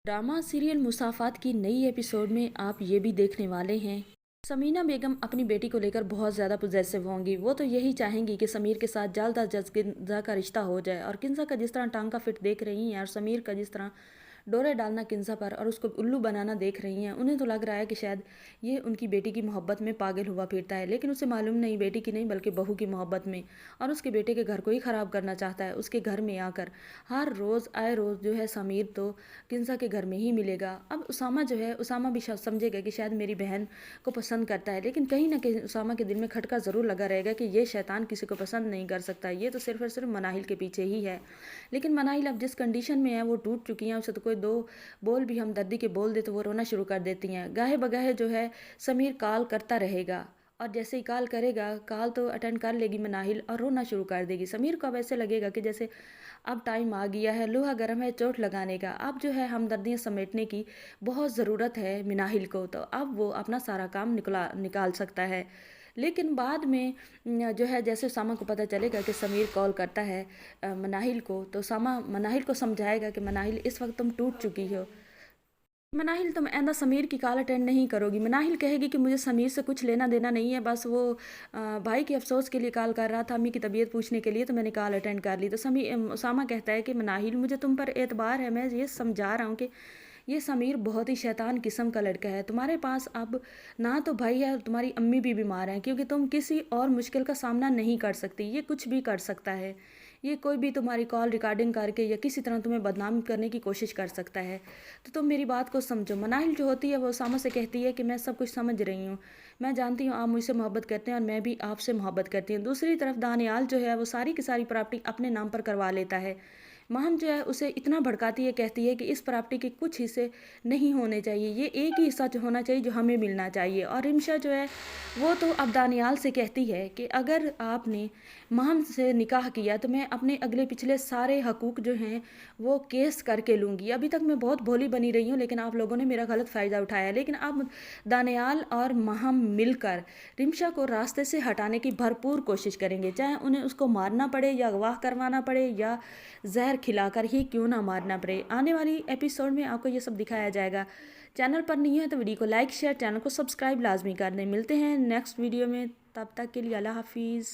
Drama serial मुसाफात की नई episode में आप ये भी देखने वाले हैं। समीना बेगम अपनी बेटी को लेकर बहुत ज़्यादा पोजेसिव होंगी। वो तो यही चाहेंगी कि समीर के साथ जालदा जज किंजा का रिश्ता हो जाए। और किंजा का जिस तरह टांग का फिट देख रही हैं और समीर का जिस तरह डोरे डालना किंजा पर और उसको उल्लू बनाना देख रही हैं, उन्हें तो लग रहा है कि शायद ये उनकी बेटी की मोहब्बत में पागल हुआ फिरता है। लेकिन उसे मालूम नहीं, बेटी की नहीं बल्कि बहू की मोहब्बत में, और उसके बेटे के घर को ही ख़राब करना चाहता है। उसके घर में आकर हर रोज़ आए रोज़ जो है समीर तो किंजा के घर में ही मिलेगा। अब उसामा जो है, उसामा भी समझेगा कि शायद मेरी बहन को पसंद करता है, लेकिन कहीं ना कहीं उसामा के दिल में खटका ज़रूर लगा रहेगा कि ये शैतान किसी को पसंद नहीं कर सकता, ये तो सिर्फ और सिर्फ मनाहिल के पीछे ही है। लेकिन मनाहिल अब जिस कंडीशन में है वो टूट चुकी हैं। उसे तो कोई दो बोल भी हमदर्दी के बोल दे तो वो रोना शुरू कर देती हैं। गाहे बगाहे जो है समीर कॉल करता रहेगा, और जैसे ही कॉल करेगा, कॉल तो अटेंड कर लेगी मनाहिल और रोना शुरू कर देगी। समीर को अब ऐसे लगेगा कि जैसे अब टाइम आ गया है, लोहा गर्म है चोट लगाने का। अब जो है हमदर्दियाँ समेटने की बहुत ज़रूरत है मिनाहिल को, तो अब वो अपना सारा काम निकाल सकता है। लेकिन बाद में जो है जैसे उसामा को पता चलेगा कि समीर कॉल करता है मनाहिल को, तो उसामा मनाहिल को समझाएगा कि मनाहिल इस वक्त तुम टूट चुकी हो। मनाहिल तुम आइंदा समीर की कॉल अटेंड नहीं करोगी। मनाहिल कहेगी कि मुझे समीर से कुछ लेना देना नहीं है, बस वो भाई के अफसोस के लिए कॉल कर रहा था, अम्मी की तबीयत पूछने के लिए, तो मैंने कॉल अटेंड कर ली। तो उसामा कहता है कि मनाहिल मुझे तुम पर एतबार है, मैं ये समझा रहा हूँ कि ये समीर बहुत ही शैतान किस्म का लड़का है। तुम्हारे पास अब ना तो भाई है, तुम्हारी अम्मी भी बीमार हैं, क्योंकि तुम किसी और मुश्किल का सामना नहीं कर सकती। ये कुछ भी कर सकता है, ये कोई भी तुम्हारी कॉल रिकॉर्डिंग करके या किसी तरह तुम्हें बदनाम करने की कोशिश कर सकता है। तो तुम मेरी बात को समझो। मनाहिल जो होती है वो उसामा से कहती है कि मैं सब कुछ समझ रही हूँ, मैं जानती हूँ आप मुझसे मोहब्बत करते हैं और मैं भी आपसे मोहब्बत करती हूँ। दूसरी तरफ दानियाल जो है वो सारी की सारी प्रॉपर्टी अपने नाम पर करवा लेता है। महम जो है उसे इतना भड़काती है, कहती है कि इस प्रॉपर्टी के कुछ हिस्से नहीं होने चाहिए, ये एक ही हिस्सा जो होना चाहिए जो हमें मिलना चाहिए। और रिमशा जो है वो तो अब दानियाल से कहती है कि अगर आपने महम से निकाह किया तो मैं अपने अगले पिछले सारे हकूक़ जो हैं वो केस करके लूँगी। अभी तक मैं बहुत भोली बनी रही हूँ, लेकिन आप लोगों ने मेरा गलत फ़ायदा उठाया। लेकिन अब दानियाल और महम मिलकर रिमशा को रास्ते से हटाने की भरपूर कोशिश करेंगे, चाहे उन्हें उसको मारना पड़े या अगवा करवाना पड़े या जहर खिलाकर ही क्यों ना मारना पड़े। आने वाली एपिसोड में आपको ये सब दिखाया जाएगा। चैनल पर नहीं है तो वीडियो को लाइक शेयर, चैनल को सब्सक्राइब लाजमी कर दें। मिलते हैं नेक्स्ट वीडियो में, तब तक के लिए अल्लाह हाफिज़।